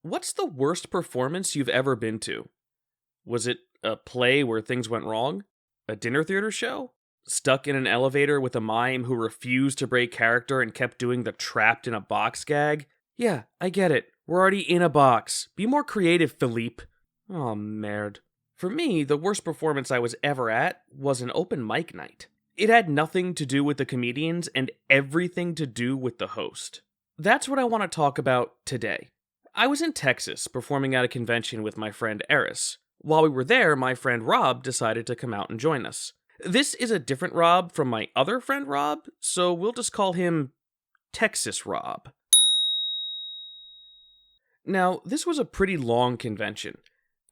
What's the worst performance you've ever been to? Was it a play where things went wrong? A dinner theater show? Stuck in an elevator with a mime who refused to break character and kept doing the trapped in a box gag? Yeah, I get it. We're already in a box. Be more creative, Philippe. Oh, merde. For me, the worst performance I was ever at was an open mic night. It had nothing to do with the comedians and everything to do with the host. That's what I want to talk about today. I was in Texas performing at a convention with my friend Eris. While we were there, my friend Rob decided to come out and join us. This is a different Rob from my other friend Rob, so we'll just call him Texas Rob. Now, this was a pretty long convention.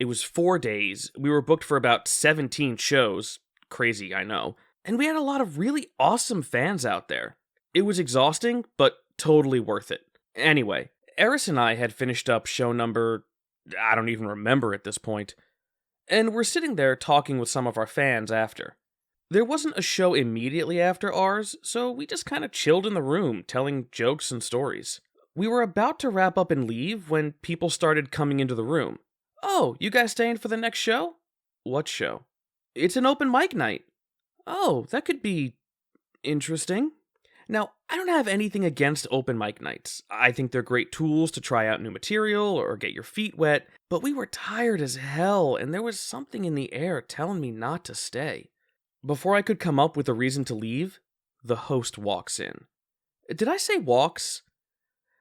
It was 4 days, we were booked for about 17 shows, crazy I know, and we had a lot of really awesome fans out there. It was exhausting, but totally worth it. Anyway, Eris and I had finished up show number, I don't even remember at this point, and we're sitting there talking with some of our fans after. There wasn't a show immediately after ours, so we just kind of chilled in the room, telling jokes and stories. We were about to wrap up and leave when people started coming into the room. Oh, you guys staying for the next show? What show? It's an open mic night. Oh, that could be interesting. Now, I don't have anything against open mic nights. I think they're great tools to try out new material or get your feet wet, but we were tired as hell and there was something in the air telling me not to stay. Before I could come up with a reason to leave, the host walks in. Did I say walks?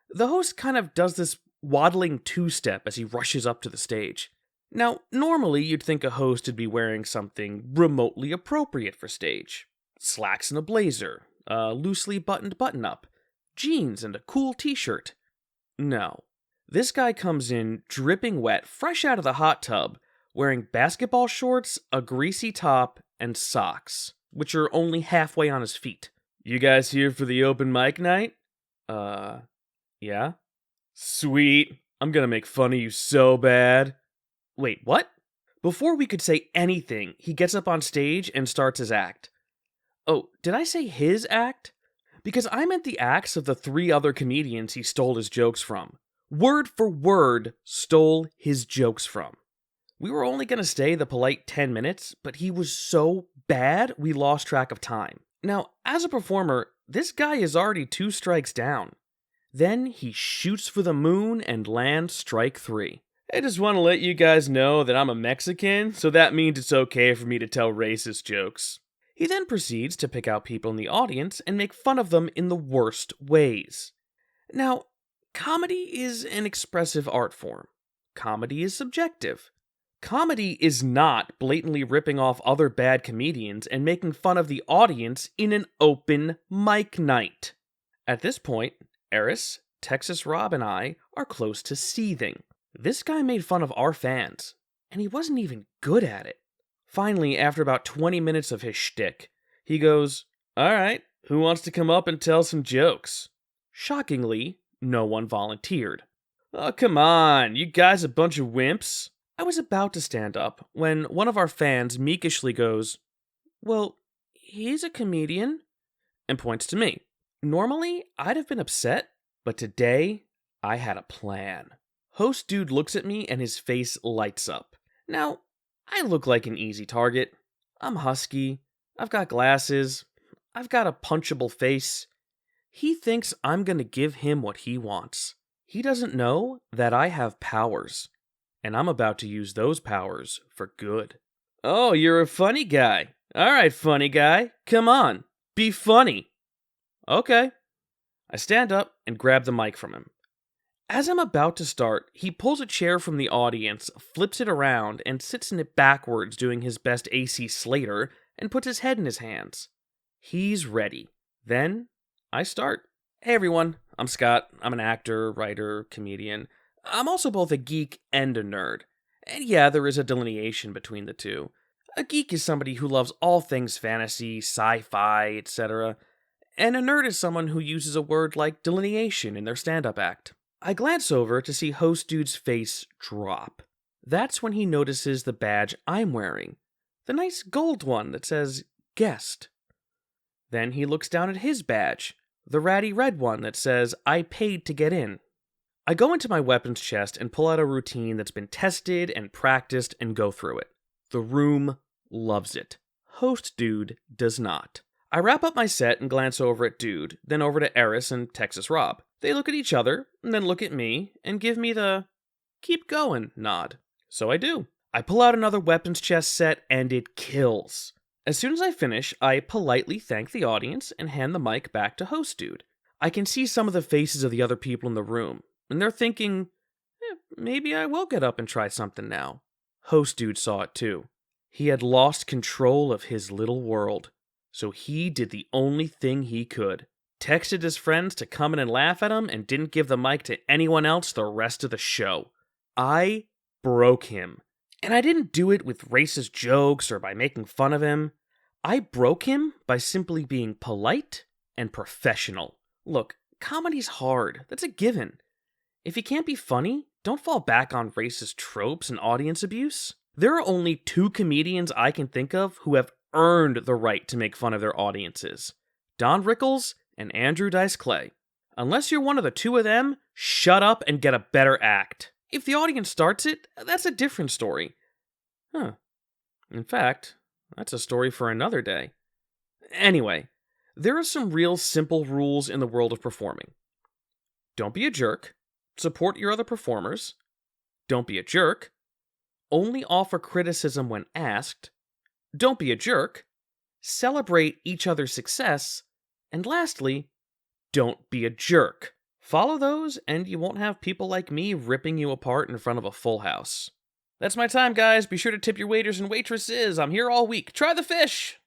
The host kind of does this waddling two-step as he rushes up to the stage. Now, normally you'd think a host would be wearing something remotely appropriate for stage. Slacks and a blazer, a loosely buttoned button-up, jeans and a cool t-shirt. No. This guy comes in dripping wet, fresh out of the hot tub, wearing basketball shorts, a greasy top, and socks, which are only halfway on his feet. You guys here for the open mic night? Yeah? Sweet. I'm gonna make fun of you so bad. Wait, what? Before we could say anything, he gets up on stage and starts his act. Oh, did I say his act? Because I meant the acts of the 3 other comedians he stole his jokes from. Word for word, stole his jokes from. We were only gonna stay the polite 10 minutes, but he was so bad we lost track of time. Now, as a performer, this guy is already 2 strikes down. Then he shoots for the moon and lands strike 3. I just want to let you guys know that I'm a Mexican, so that means it's okay for me to tell racist jokes. He then proceeds to pick out people in the audience and make fun of them in the worst ways. Now, comedy is an expressive art form. Comedy is subjective. Comedy is not blatantly ripping off other bad comedians and making fun of the audience in an open mic night. At this point, Eris, Texas Rob, and I are close to seething. This guy made fun of our fans, and he wasn't even good at it. Finally, after about 20 minutes of his shtick, he goes, "Alright, who wants to come up and tell some jokes?" Shockingly, no one volunteered. "Oh, come on, you guys a bunch of wimps." I was about to stand up when one of our fans meekishly goes, "Well, he's a comedian," and points to me. Normally, I'd have been upset, but today, I had a plan. Host dude looks at me and his face lights up. Now, I look like an easy target. I'm husky, I've got glasses, I've got a punchable face. He thinks I'm gonna give him what he wants. He doesn't know that I have powers, and I'm about to use those powers for good. "Oh, you're a funny guy. Alright, funny guy, come on, be funny." "Okay." I stand up and grab the mic from him. As I'm about to start, he pulls a chair from the audience, flips it around, and sits in it backwards doing his best AC Slater, and puts his head in his hands. He's ready. Then, I start. "Hey everyone, I'm Scott. I'm an actor, writer, comedian. I'm also both a geek and a nerd. And yeah, there is a delineation between the two. A geek is somebody who loves all things fantasy, sci-fi, etc., and a nerd is someone who uses a word like delineation in their stand-up act." I glance over to see host dude's face drop. That's when he notices the badge I'm wearing. The nice gold one that says guest. Then he looks down at his badge, the ratty red one that says I paid to get in. I go into my weapons chest and pull out a routine that's been tested and practiced and go through it. The room loves it. Host Dude does not. I wrap up my set and glance over at Dude, then over to Eris and Texas Rob. They look at each other, and then look at me, and give me the keep going nod. So I do. I pull out another weapons chest set, and it kills. As soon as I finish, I politely thank the audience and hand the mic back to Host Dude. I can see some of the faces of the other people in the room, and they're thinking, maybe I will get up and try something now. Host Dude saw it too. He had lost control of his little world, so he did the only thing he could. Texted his friends to come in and laugh at him and didn't give the mic to anyone else the rest of the show. I broke him. And I didn't do it with racist jokes or by making fun of him. I broke him by simply being polite and professional. Look, comedy's hard. That's a given. If you can't be funny, don't fall back on racist tropes and audience abuse. There are only 2 comedians I can think of who have earned the right to make fun of their audiences. Don Rickles and Andrew Dice Clay. Unless you're one of the 2 of them, shut up and get a better act. If the audience starts it, that's a different story. In fact, that's a story for another day. Anyway, there are some real simple rules in the world of performing. Don't be a jerk. Support your other performers. Don't be a jerk. Only offer criticism when asked. Don't be a jerk. Celebrate each other's success. And lastly, don't be a jerk. Follow those, and you won't have people like me ripping you apart in front of a full house. That's my time, guys. Be sure to tip your waiters and waitresses. I'm here all week. Try the fish!